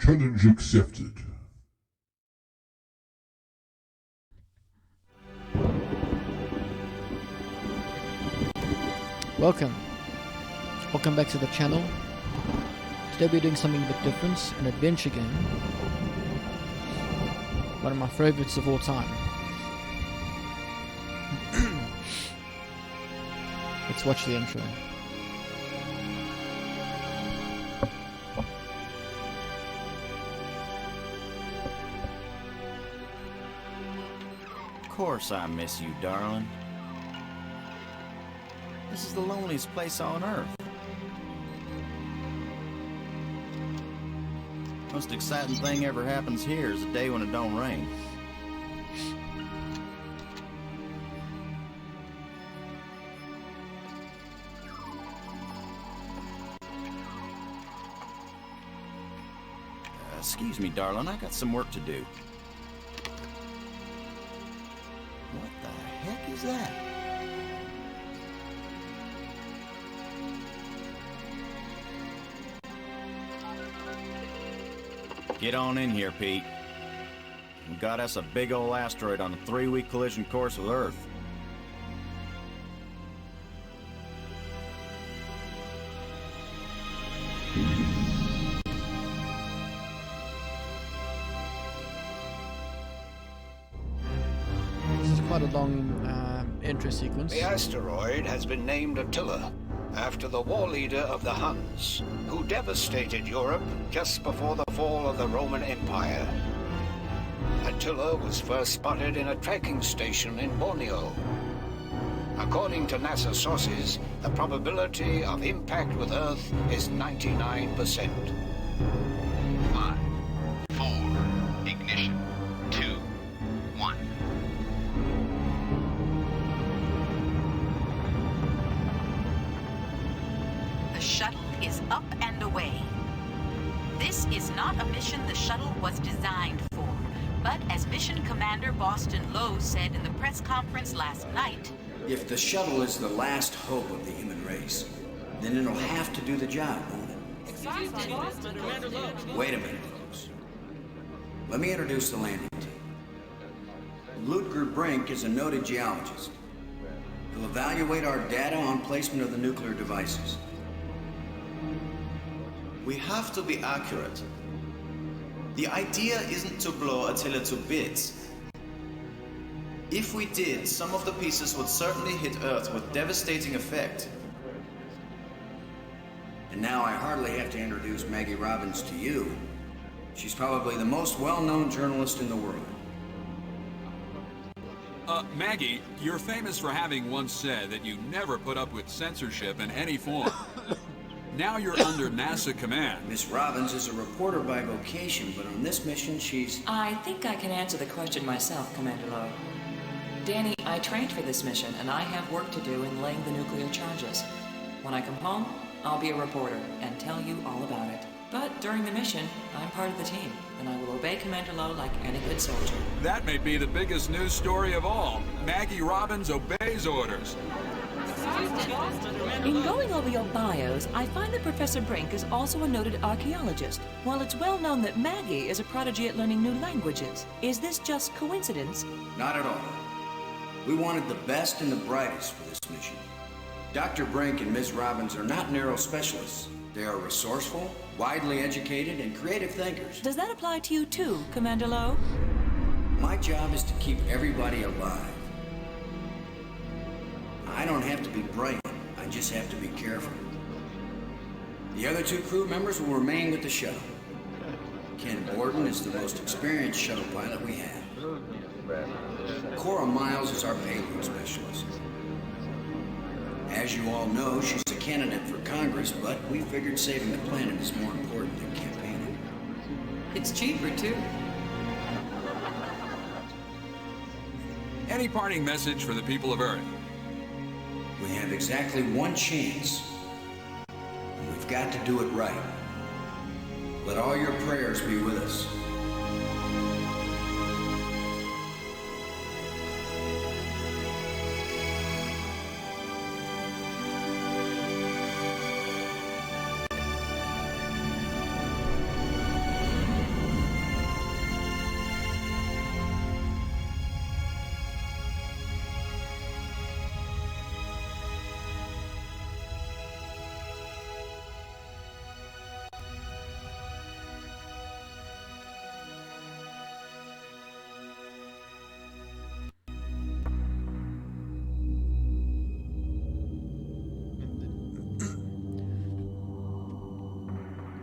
Challenge accepted. Welcome back to the channel. Today we're doing something a bit different, an adventure game. One of my favorites of all time. Let's watch the intro. Of course I miss you, darling. This is the loneliest place on Earth. Most exciting thing ever happens here is the day when it don't rain. Excuse me, darling, I got some work to do. What the heck is that? Get on in here, Pete. We got us a big old asteroid on a 3-week collision course with Earth. This is quite a long intro sequence. The asteroid has been named Attila, after the war leader of the Huns, who devastated Europe just before the fall of the Roman Empire. Attila was first spotted in a tracking station in Borneo. According to NASA sources, the probability of impact with Earth is 99%. 5, 4, ignition, 2, 1. The shuttle is up and away. This is not a mission the shuttle was designed for, but as Mission Commander Boston Lowe said in the press conference last night, if the shuttle is the last hope of the human race, then it'll have to do the job, won't it? Wait a minute, folks. Let me introduce the landing team. Ludger Brink is a noted geologist. He'll evaluate our data on placement of the nuclear devices. We have to be accurate. The idea isn't to blow Attila to bits. If we did, some of the pieces would certainly hit Earth with devastating effect. And now I hardly have to introduce Maggie Robbins to you. She's probably the most well-known journalist in the world. Maggie, you're famous for having once said that you never put up with censorship in any form. Now you're under NASA command. Miss Robbins is a reporter by vocation, but on this mission she's... I think I can answer the question myself, Commander Lowe. Danny, I trained for this mission, and I have work to do in laying the nuclear charges. When I come home, I'll be a reporter and tell you all about it. But during the mission, I'm part of the team, and I will obey Commander Lowe like any good soldier. That may be the biggest news story of all. Maggie Robbins obeys orders. In going over your bios, I find that Professor Brink is also a noted archaeologist, while it's well known that Maggie is a prodigy at learning new languages. Is this just coincidence? Not at all. We wanted the best and the brightest for this mission. Dr. Brink and Ms. Robbins are not narrow specialists. They are resourceful, widely educated, and creative thinkers. Does that apply to you too, Commander Lowe? My job is to keep everybody alive. I don't have to be bright, I just have to be careful. The other 2 crew members will remain with the shuttle. Ken Borden is the most experienced shuttle pilot we have. Cora Miles is our payload specialist. As you all know, she's a candidate for Congress, but we figured saving the planet is more important than campaigning. It's cheaper, too. Any parting message for the people of Earth? We have exactly one chance. And we've got to do it right. Let all your prayers be with us.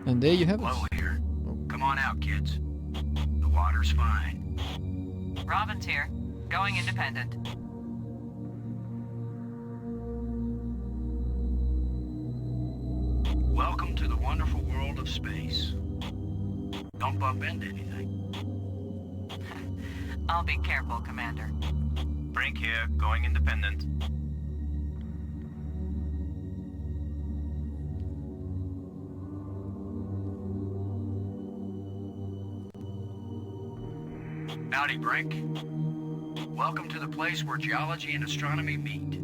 And there you have it. Hello here. Come on out, kids. The water's fine. Robin's here. Going independent. Welcome to the wonderful world of space. Don't bump into anything. I'll be careful, Commander. Brink here, going independent. Howdy, Brink. Welcome to the place where geology and astronomy meet.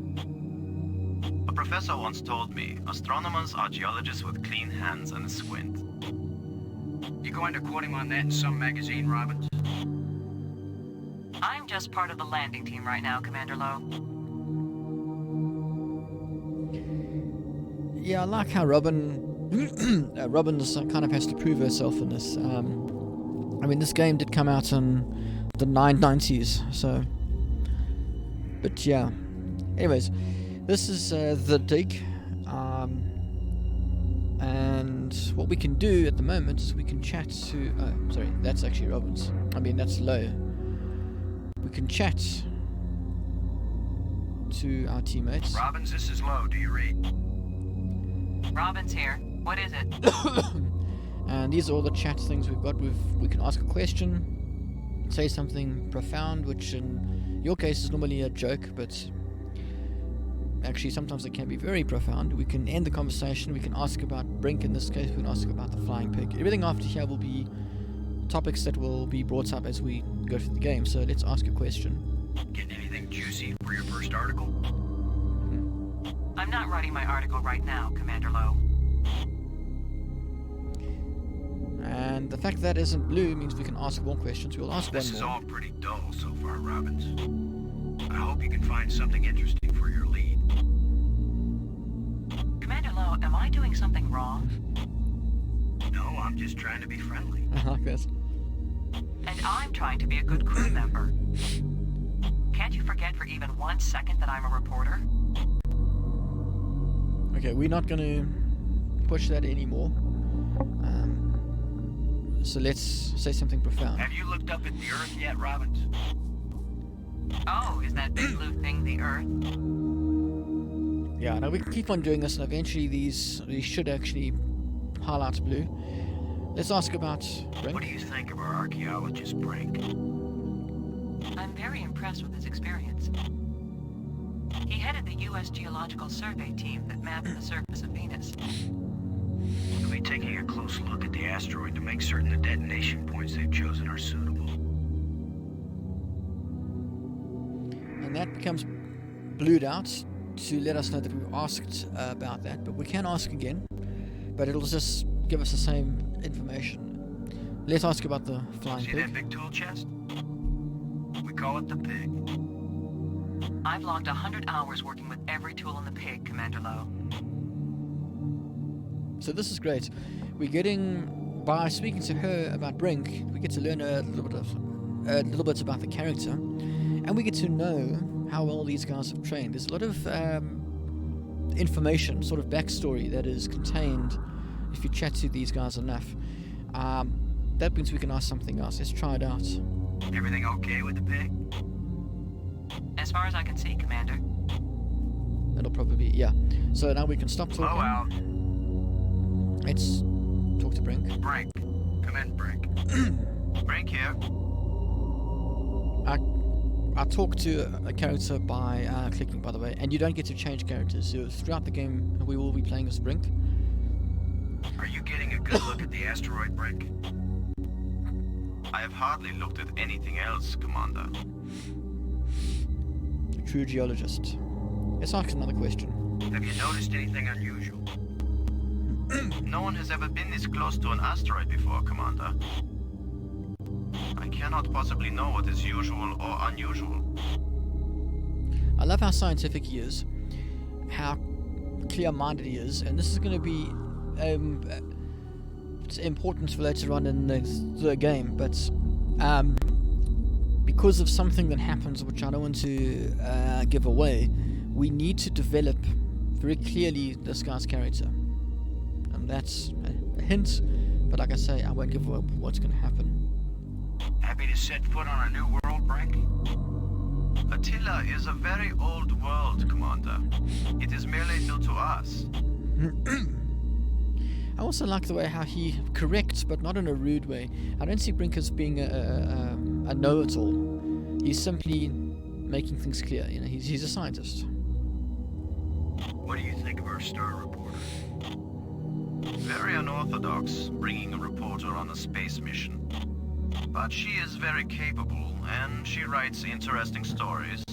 A professor once told me, astronomers are geologists with clean hands and a squint. You going to quote him on that in some magazine, Robbins? I'm just part of the landing team right now, Commander Lowe. Yeah, I like how Robbins kind of has to prove herself in this. I mean, this game did come out in the 990s, so... But yeah. Anyways, this is the dig. And what we can do at the moment is we can chat to... Oh, sorry, that's actually Robbins. I mean, that's Lowe. We can chat to our teammates. Robbins, this is Lowe. Do you read? Robin's here. What is it? And these are all the chat things we've got. We can ask a question, say something profound, which in your case is normally a joke, but actually sometimes it can be very profound. We can end the conversation, we can ask about Brink in this case, we can ask about the flying pig. Everything after here will be topics that will be brought up as we go through the game, so let's ask a question. Getting anything juicy for your first article? I'm not writing my article right now, Commander Lowe. And the fact that isn't blue means we can ask more questions. We'll ask This one is more. all pretty dull so far, Robbins. I hope you can find something interesting for your lead. Commander Lowe, am I doing something wrong? No, I'm just trying to be friendly. I like that. And I'm trying to be a good crew member. Can't you forget for even 1 second that I'm a reporter? Okay, we're not going to push that anymore. So let's say something profound. Have you looked up at the Earth yet, Robbins? Oh, is that big blue thing the Earth? Yeah, now we can keep on doing this, and eventually these should actually highlight blue. Let's ask about Brink. What do you think of our archaeologist, Brink? I'm very impressed with his experience. He headed the U.S. Geological Survey team that mapped the surface of Venus. We'll be taking a close look at the asteroid to make certain the detonation points they've chosen are suitable. And that becomes blued out to let us know that we asked about that, but we can ask again, but it'll just give us the same information. Let's ask about the flying See pig. that big tool chest? We call it the pig. I've logged 100 hours working with every tool in the pig, Commander Lowe. So this is great. We're getting, by speaking to her about Brink, we get to learn a little bit about the character, and we get to know how well these guys have trained. There's a lot of information, sort of backstory that is contained if you chat to these guys enough. That means we can ask something else. Let's try it out. Everything okay with the pig? As far as I can see, Commander. It'll probably be, yeah. So now we can stop talking. Low out. Let's talk to Brink. Brink. Come in, Brink. Brink here. I talk to a character by clicking, by the way, and you don't get to change characters. So throughout the game, we will be playing as Brink. Are you getting a good look at the asteroid, Brink? I have hardly looked at anything else, Commander. A true geologist. Let's ask another question. Have you noticed anything unusual? No one has ever been this close to an asteroid before, Commander. I cannot possibly know what is usual or unusual. I love how scientific he is, how clear-minded he is, and this is going to be it's important for later on in the game, but because of something that happens, which I don't want to give away, we need to develop very clearly this guy's character. And that's a hint, but like I say, I won't give away what's going to happen. Happy to set foot on a new world, Brink? Attila is a very old world, Commander. It is merely new to us. I also like the way how he corrects, but not in a rude way. I don't see Brink as being a know-it-all. He's simply making things clear. You know, he's a scientist. What do you think of our star reporter? Very unorthodox, bringing a reporter on a space mission. But she is very capable, and she writes interesting stories.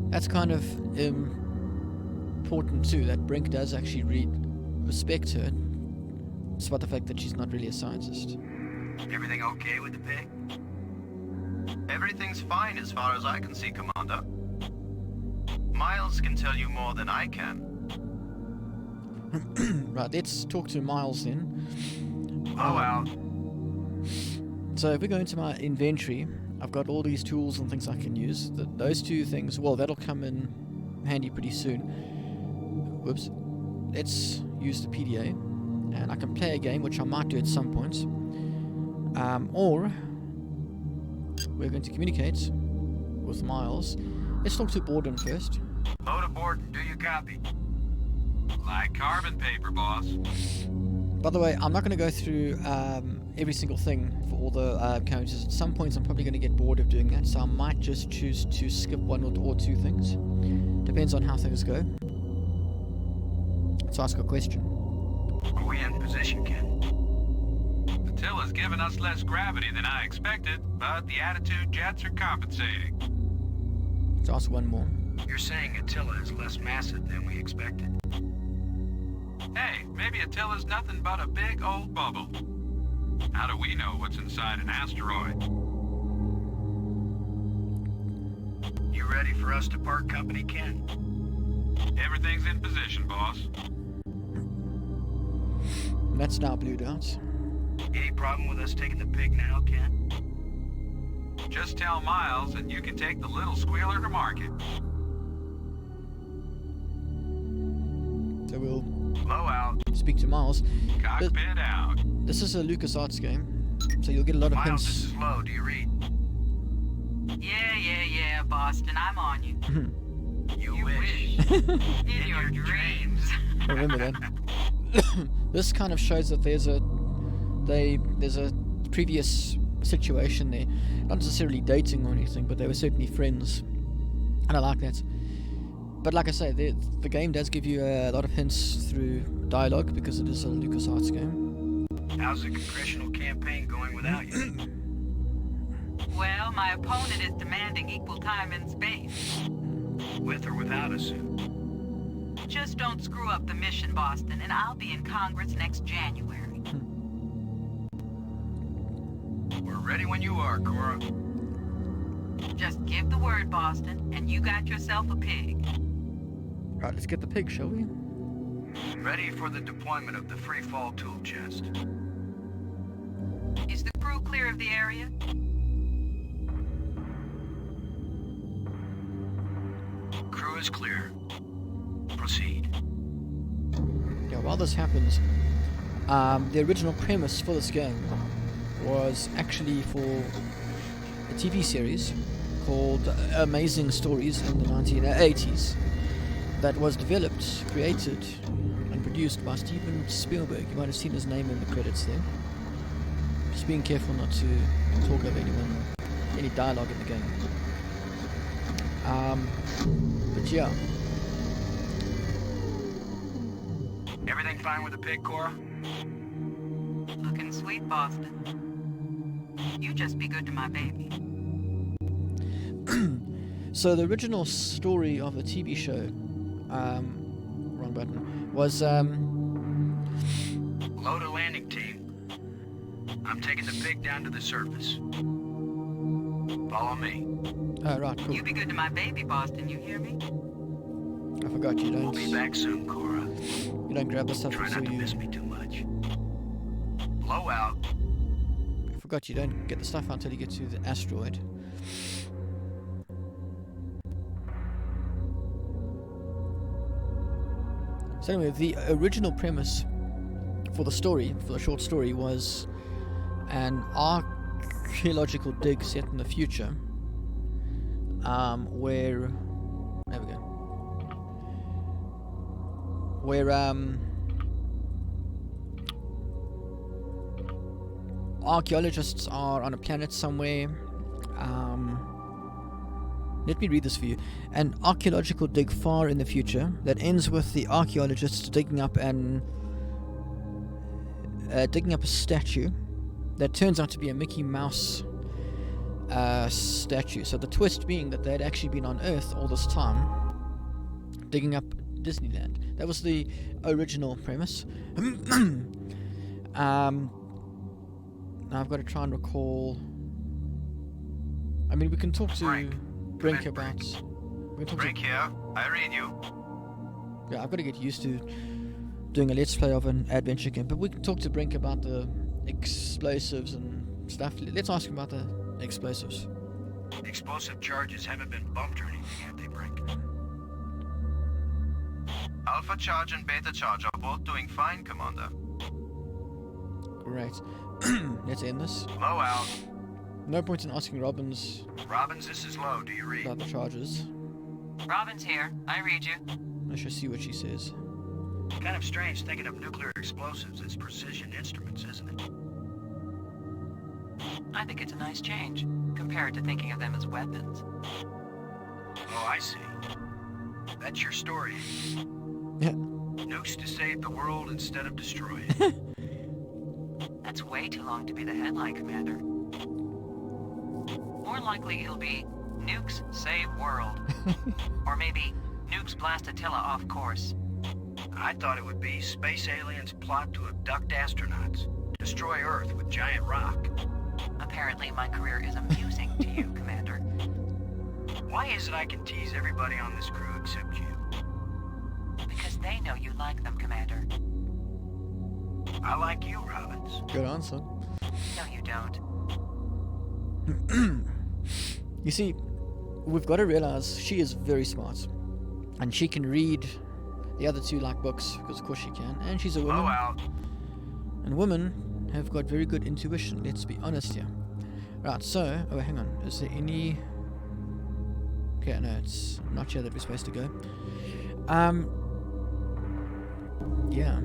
That's kind of important too, that Brink does actually respect her, despite the fact that she's not really a scientist. Everything okay with the pig? Everything's fine as far as I can see, Commander. Miles can tell you more than I can. Right, let's talk to Miles then. Oh, well. So if we go into my inventory, I've got all these tools and things I can use. Those two things, well, that'll come in handy pretty soon. Whoops. Let's use the PDA, and I can play a game, which I might do at some point. Or we're going to communicate with Miles. Let's talk to Borden first. Load aboard and do you copy? Like carbon paper, boss. By the way, I'm not going to go through every single thing for all the characters. At some points I'm probably going to get bored of doing that, so I might just choose to skip one or two things. Depends on how things go. Let's ask a question. Are we in position, Ken? Attila's given us less gravity than I expected, but the attitude jets are compensating. Let's ask one more. You're saying Attila is less massive than we expected. Hey, maybe Attila's nothing but a big old bubble. How do we know what's inside an asteroid? You ready for us to part company, Ken? Everything's in position, boss. And that's now blued out. Any problem with us taking the pig now, Ken? Just tell Miles and you can take the little squealer to market. So we'll Blow out. speak to Miles. Cockpit out. This is a LucasArts game, so you'll get a lot of Miles, this hints. is low. Do you read? Yeah, Boston, I'm on you. You wish. In your dreams. Remember that. This kind of shows that there's a previous situation there. Not necessarily dating or anything, but they were certainly friends. And I like that. But like I say, the game does give you a lot of hints through dialogue because it is a LucasArts game. How's the congressional campaign going without you? Well, my opponent is demanding equal time in space. With or without a suit? Just don't screw up the mission, Boston, and I'll be in Congress next January. We're ready when you are, Cora. Just give the word, Boston, and you got yourself a pig. Right, let's get the pig, shall we? Ready for the deployment of the free fall tool chest. Is the crew clear of the area? Crew is clear. Proceed. Yeah, while this happens, the original premise for this game was actually for a TV series called Amazing Stories in the 1980s that was developed, created, and produced by Steven Spielberg. You might have seen his name in the credits there. Just being careful not to talk over anyone, any dialogue in the game. But yeah. Everything fine with the pig, Cora? Looking sweet, Boston. You just be good to my baby. So the original story of the TV show, wrong button, was Load a landing team. I'm taking the pig down to the surface. Follow me. oh right, cool. You be good to my baby, Boston, you hear me? I forgot you We'll be don't back soon, Cora. grab the stuff Try until not to you. miss me too much. Blow out. I forgot you don't get the stuff until you get to the asteroid. So anyway, the original premise for the story, for the short story, was an archaeological dig set in the future, where there we go, where archaeologists are on a planet somewhere. Let me read this for you. An archaeological dig far in the future that ends with the archaeologists digging up a statue that turns out to be a Mickey Mouse statue. So the twist being that they had actually been on Earth all this time, digging up Disneyland. That was the original premise. Now I've got to try and recall. I mean, we can talk to Brink about. Brink here. I read you. Yeah, I've got to get used to doing a let's play of an adventure game, but we can talk to Brink about the explosives and stuff. Let's ask him about the explosives. Explosive charges haven't been bumped or anything, have they, Brink? Alpha charge and beta charge are both doing fine, Commander. Great. Let's end this. Low out. No point in asking Robbins. Robbins, this is Low. Do you read? About the charges. Robbins here. I read you. Let's just see what she says. Kind of strange thinking of nuclear explosives as precision instruments, isn't it? I think it's a nice change, compared to thinking of them as weapons. Oh, I see. That's your story. Yeah. Nukes to save the world instead of destroy it. That's way too long to be the headline, Commander. More likely it'll be Nukes Save World. Or maybe Nukes Blast Attila off course. I thought it would be space aliens plot to abduct astronauts, destroy Earth with giant rock. Apparently my career is amusing to you, Commander. Why is it I can tease everybody on this crew except you? Because they know you like them, Commander. I like you, Robbins. Good answer. No, you don't. You see, we've got to realize she is very smart, and she can read. The other two like books, because of course she can, and she's a woman. Blow out. And women have got very good intuition, let's be honest here. Right, so, oh hang on, is there any... Okay, no, it's not here that we're supposed to go. Yeah.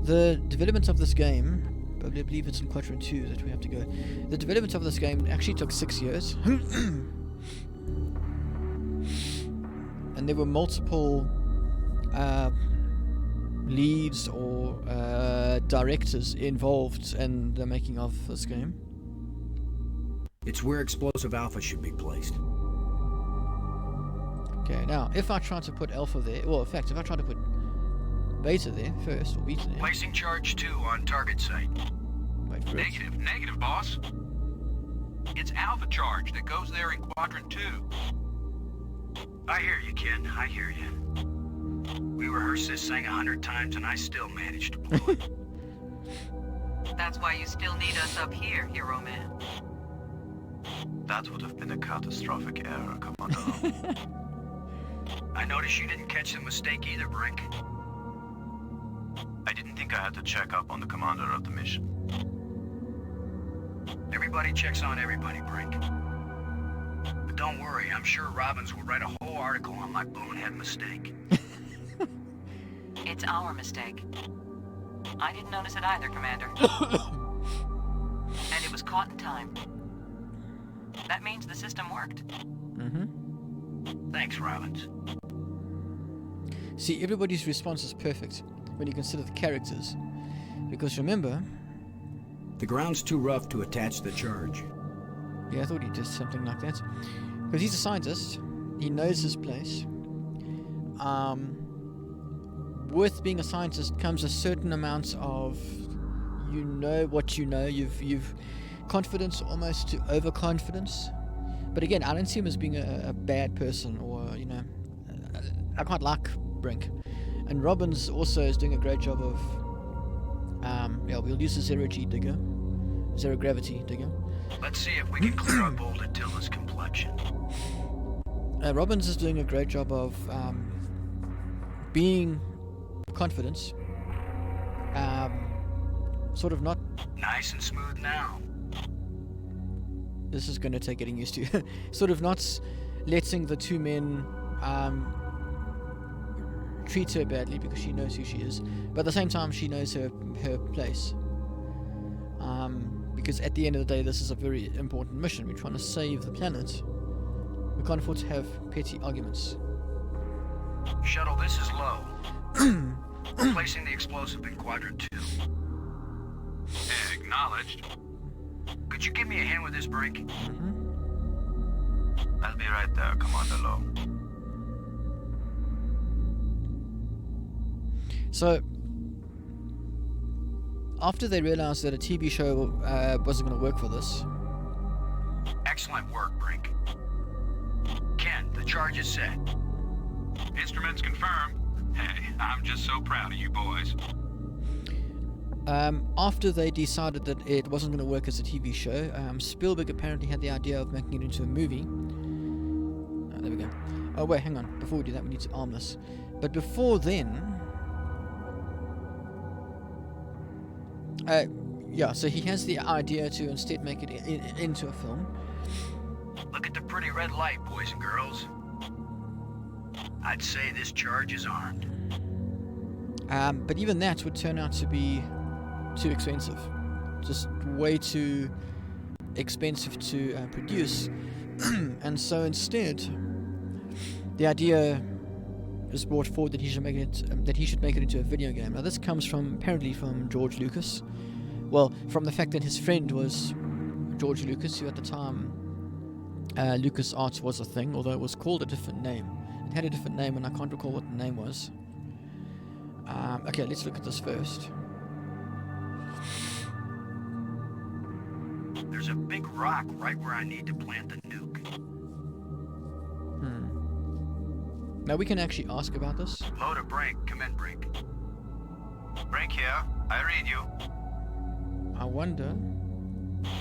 The development of this game, I believe it's in Quadrant 2 that we have to go. The development of this game actually took 6 years. And there were multiple leads or directors involved in the making of this game. It's where Explosive Alpha should be placed. Okay, now if I try to put Alpha there, well, in fact, if I try to put Beta there first, or Beta there. Placing charge 2 on target site. Wait for it. Negative, boss. It's Alpha charge that goes there in Quadrant 2. I hear you, kid. I hear you. We rehearsed this thing 100 times and I still managed to blow it. That's why you still need us up here, Hero Man. That would have been a catastrophic error, Commander. I noticed you didn't catch the mistake either, Brink. I didn't think I had to check up on the commander of the mission. Everybody checks on everybody, Brink. But don't worry, I'm sure Robbins will write a whole article on my bonehead mistake. It's our mistake. I didn't notice it either, Commander. And it was caught in time. That means the system worked. Mm-hmm. Thanks, Robbins. See, everybody's response is perfect when you consider the characters. Because remember... The ground's too rough to attach the charge. Yeah, I thought he did something like that. Because he's a scientist. He knows his place. With being a scientist comes a certain amount of... You know what you know. You've confidence almost to overconfidence. But again, I don't see him as being a bad person or, you know... I quite like Brink. And Robbins also is doing a great job of... yeah, we'll use the zero-G digger. Zero-gravity digger. Let's see if we can clear up old Attila's complexion. Robbins is doing a great job of being confident, sort of not. Nice and smooth now. This is going to take getting used to. Sort of not letting the two men treat her badly because she knows who she is, but at the same time she knows her place. Because at the end of the day, this is a very important mission. We're trying to save the planet. We can't afford to have petty arguments. Shuttle, this is low. We're placing the explosive in Quadrant 2. Acknowledged. Could you give me a hand with this, Brink? I'll be right there, Commander Lowe. So, after they realized that a TV show wasn't going to work for this. Excellent work, Brink. Ken, the charge is set. Instruments confirmed. Hey, I'm just so proud of you boys. After they decided that it wasn't going to work as a TV show, Spielberg apparently had the idea of making it into a movie. There we go. Oh wait, hang on. Before we do that, we need to arm this. But before then... yeah, so he has the idea to instead make it into a film. Look at the pretty red light, boys and girls. I'd say this charge is armed. But even that would turn out to be too expensive. Just way too expensive to produce. And so instead, the idea is brought forward that he should make it into a video game. Now this comes from apparently from George Lucas. Well, from the fact that his friend was George Lucas, who at the time LucasArts was a thing, although it was called a different name. It had a different name, and I can't recall what the name was. Okay, let's look at this first. There's a big rock right where I need to plant the nuke. Now we can actually ask about this. Load a Brink. Come in, Brink. Brink here. I read you. I wonder...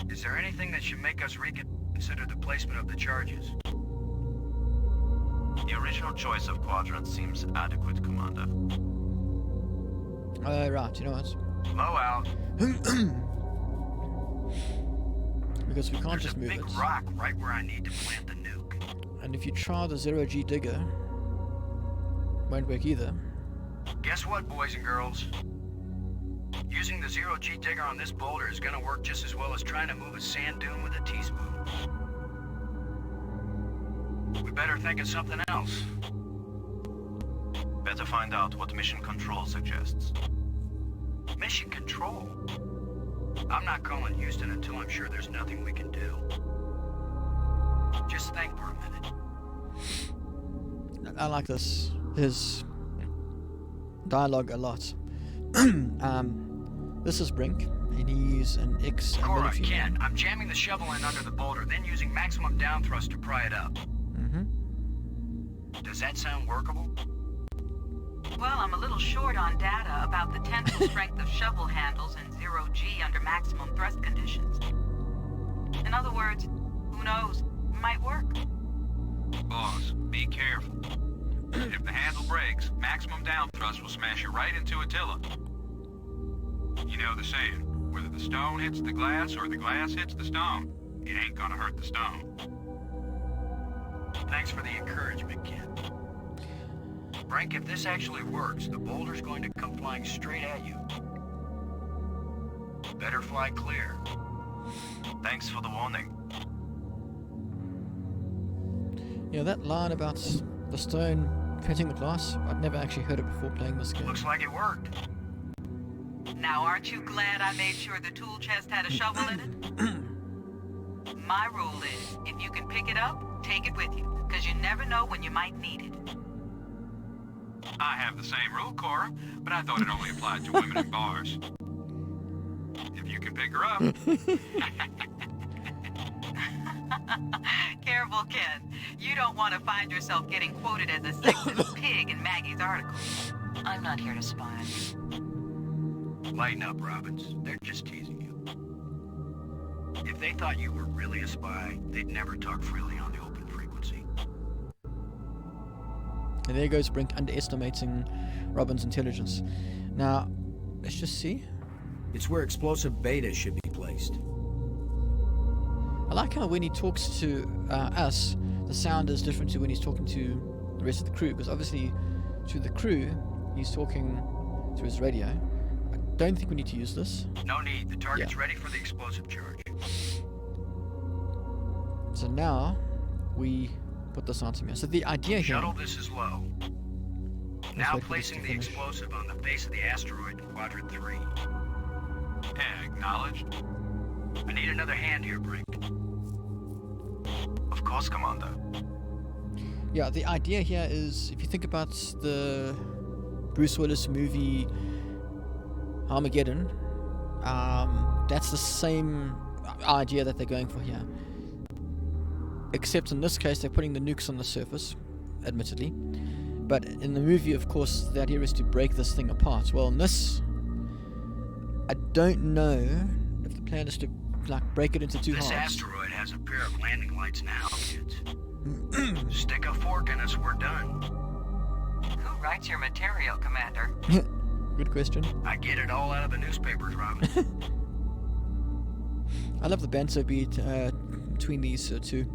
Is there anything that should make us reconsider the placement of the charges? The original choice of quadrant seems adequate, Commander. Right, you know what? Low out. Because we can't just move it. There's a big rock right where I need to plant the nuke. And if you try the zero-G digger, won't work either. Guess what, boys and girls? Using the zero-G digger on this boulder is gonna work just as well as trying to move a sand dune with a teaspoon. We better think of something else. Better find out what Mission Control suggests. Mission Control? I'm not calling Houston until I'm sure there's nothing we can do. Just think for a minute. I like this. His dialogue a lot. This is Brink, and he's an Cora, Ken, I'm jamming the shovel in under the boulder, then using maximum down thrust to pry it up. Does that sound workable? Well, I'm a little short on data about the tensile strength of shovel handles and zero-G under maximum thrust conditions. In other words, who knows? It might work. Boss, be careful. If the handle breaks, maximum down thrust will smash it right into Attila. You know the saying, whether the stone hits the glass or the glass hits the stone, it ain't gonna hurt the stone. Thanks for the encouragement, Ken. Brink, if this actually works, the boulder's going to come flying straight at you. Better fly clear. Thanks for the warning. Yeah, that line about the stone hitting the glass, I'd never actually heard it before playing this game. Looks like it worked. Now, aren't you glad I made sure the tool chest had a shovel in it? My rule is, if you can pick it up, take it with you, because you never know when you might need it. I have the same rule, Cora, but I thought it only applied to women in bars. If you can pick her up. Careful, Ken. You don't want to find yourself getting quoted as a sexist pig in Maggie's article. I'm not here to spy on you. Lighten up, Robbins. They're just teasing you. If they thought you were really a spy, they'd never talk freely on the open frequency. And there goes Brink underestimating Robin's intelligence. Now, let's just see. It's where explosive beta should be placed. I like how when he talks to us, the sound is different to when he's talking to the rest of the crew, because obviously to the crew, he's talking to his radio. I don't think we need to use this. No need. The target's ready for the explosive charge. So now we put this onto me. So the idea here... Shuttle, this is low. Now placing the explosive on the base of the asteroid in Quadrant 3. Acknowledged. I need another hand here, Brink. Of course, Commander. Yeah, the idea here is, if you think about the Bruce Willis movie Armageddon, that's the same idea that they're going for here. Except in this case, they're putting the nukes on the surface, admittedly. But in the movie, of course, the idea is to break this thing apart. Well, in this, I don't know if the plan is to break it into two halves. This asteroid has a pair of landing lights now, kids. Stick a fork in us, we're done. Who writes your material, Commander? Good question. I get it all out of the newspapers, Robin. I love the banter beat between these two.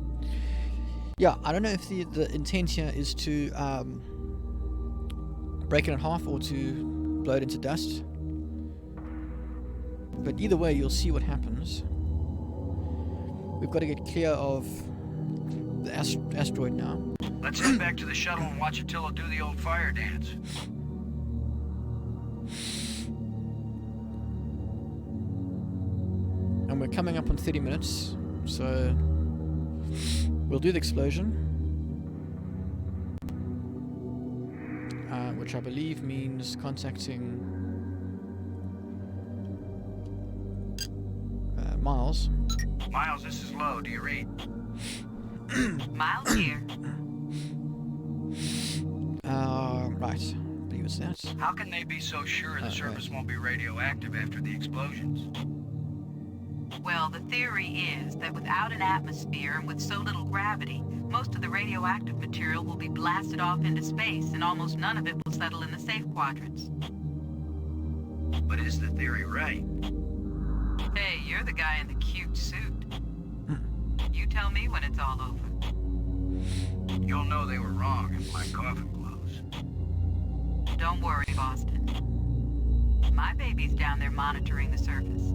Yeah, I don't know if the intent here is to break it in half or to blow it into dust. But either way, you'll see what happens. We've got to get clear of the asteroid now. Let's head back to the shuttle and watch Attila do the old fire dance. And we're coming up on 30 minutes, so we'll do the explosion, which I believe means contacting Miles. Miles, this is low. Do you read? Miles here. Right. I believe it's that. How can they be so sure the surface won't be radioactive after the explosions? Well, the theory is that without an atmosphere and with so little gravity, most of the radioactive material will be blasted off into space, and almost none of it will settle in the safe quadrants. But is the theory right? Hey, you're the guy in the cute suit. You tell me when it's all over. You'll know they were wrong if my coffin blows. Don't worry, Boston. My baby's down there monitoring the surface.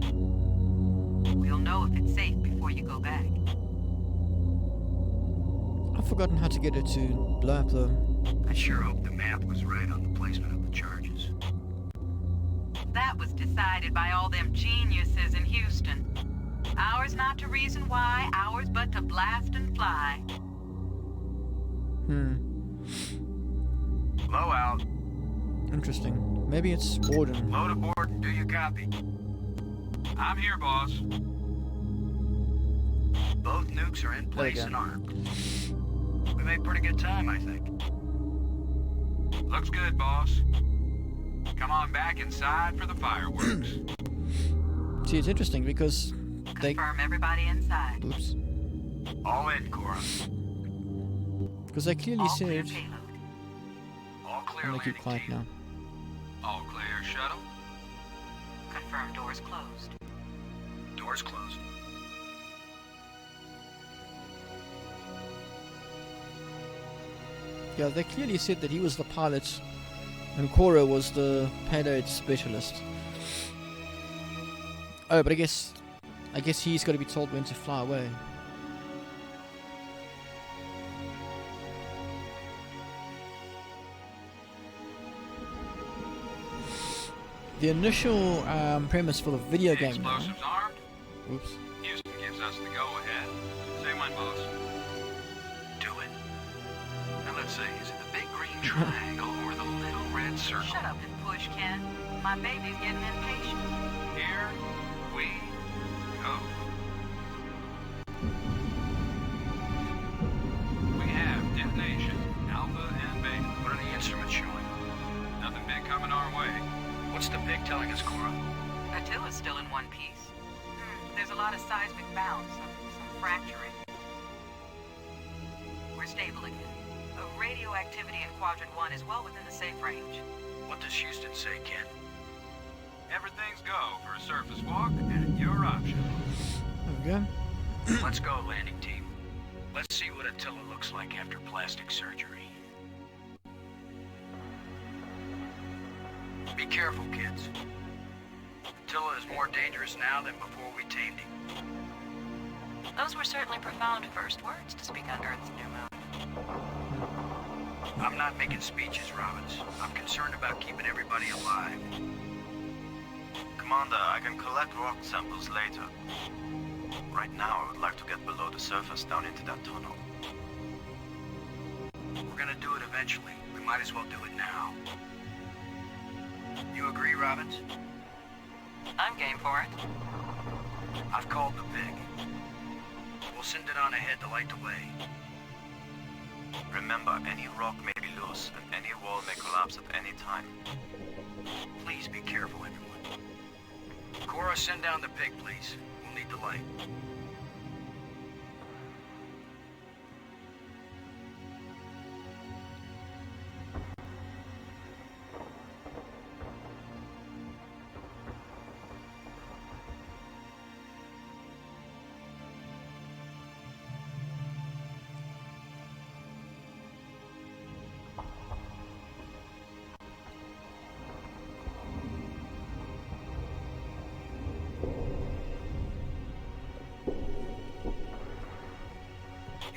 We'll know if it's safe before you go back. I've forgotten how to get it to blow up the... I sure hope the math was right on the placement of the charges. That was decided by all them geniuses in Houston. Ours not to reason why, ours but to blast and fly. Low out. Interesting. Maybe it's Borden. Load aboard. Do you copy? I'm here, boss. Both nukes are in place and armed. We made pretty good time, I think. Looks good, boss. Come on back inside for the fireworks. See, it's interesting because they... Confirm everybody inside. Oops. All in, Cora. Because they clearly All said... clear payload. All clear I'm gonna keep quiet landing now. All clear, shuttle. Confirm doors closed. Doors closed. Yeah, they clearly said that he was the pilot and Cora was the payload specialist. Oh, but I guess he's got to be told when to fly away. The initial premise for the video game now... Explosives armed. Oops. Houston gives us the go-ahead. Say when, boss. Do it. Now let's see, is it the big green triangle or the little red circle? Shut up and push, Ken. My baby's getting impatient. Here we go. We have detonation, Alpha and Beta. What are the instruments showing? Nothing big coming our way. What's the pig telling us, Cora? Attila's still in one piece. There's a lot of seismic bounce, some fracturing. We're stable again. Radioactivity in Quadrant 1 is well within the safe range. What does Houston say, Ken? Everything's go for a surface walk, and at your option. There we go. Let's go, landing team. Let's see what Attila looks like after plastic surgery. Be careful, kids. Attila is more dangerous now than before we tamed him. Those were certainly profound first words to speak on Earth's new moon. I'm not making speeches, Robbins. I'm concerned about keeping everybody alive. Commander, I can collect rock samples later. Right now, I would like to get below the surface down into that tunnel. We're gonna do it eventually. We might as well do it now. You agree, Robbins? I'm game for it. I've called the pig. We'll send it on ahead to light the way. Remember, any rock may be loose, and any wall may collapse at any time. Please be careful, everyone. Cora, send down the pig, please. We'll need the light.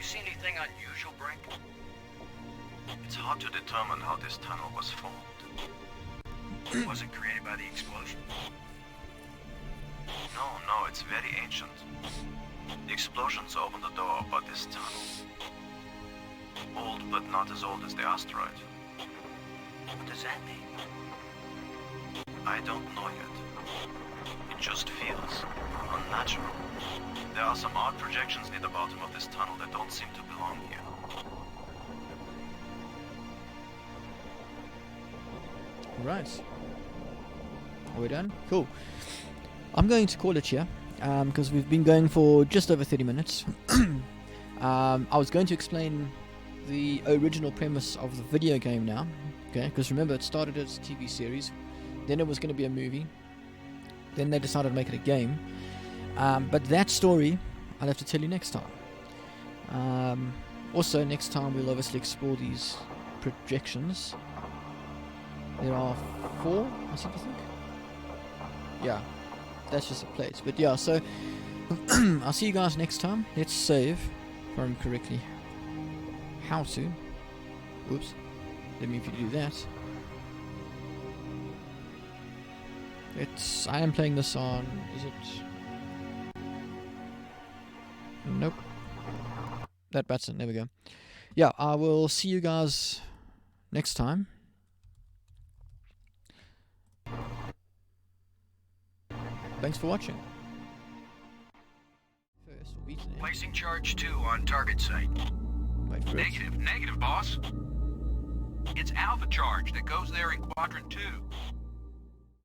See anything unusual, Brink? It's hard to determine how this tunnel was formed. It wasn't created by the explosion. No, it's very ancient. The explosions opened the door, but this tunnel... old, but not as old as the asteroid. What does that mean? I don't know yet. It just feels unnatural. There are some odd projections near the bottom of this tunnel that don't seem to belong here. Right. Are we done? Cool. I'm going to call it here, because we've been going for just over 30 minutes. I was going to explain the original premise of the video game now, okay? Because remember, it started as a TV series, then it was going to be a movie, then they decided to make it a game. But that story, I'll have to tell you next time. Also, next time we'll obviously explore these projections. There are 4, I think. Yeah, that's just a place. But yeah, so I'll see you guys next time. Let's save, if I remember correctly, how to. Oops. Let me if you do that. I am playing this on, is it? Nope. That button, there we go. Yeah, I will see you guys next time. Thanks for watching. First, we'll beat it. Placing charge 2 on target site. Wait for Negative, boss. It's Alpha Charge that goes there in Quadrant 2.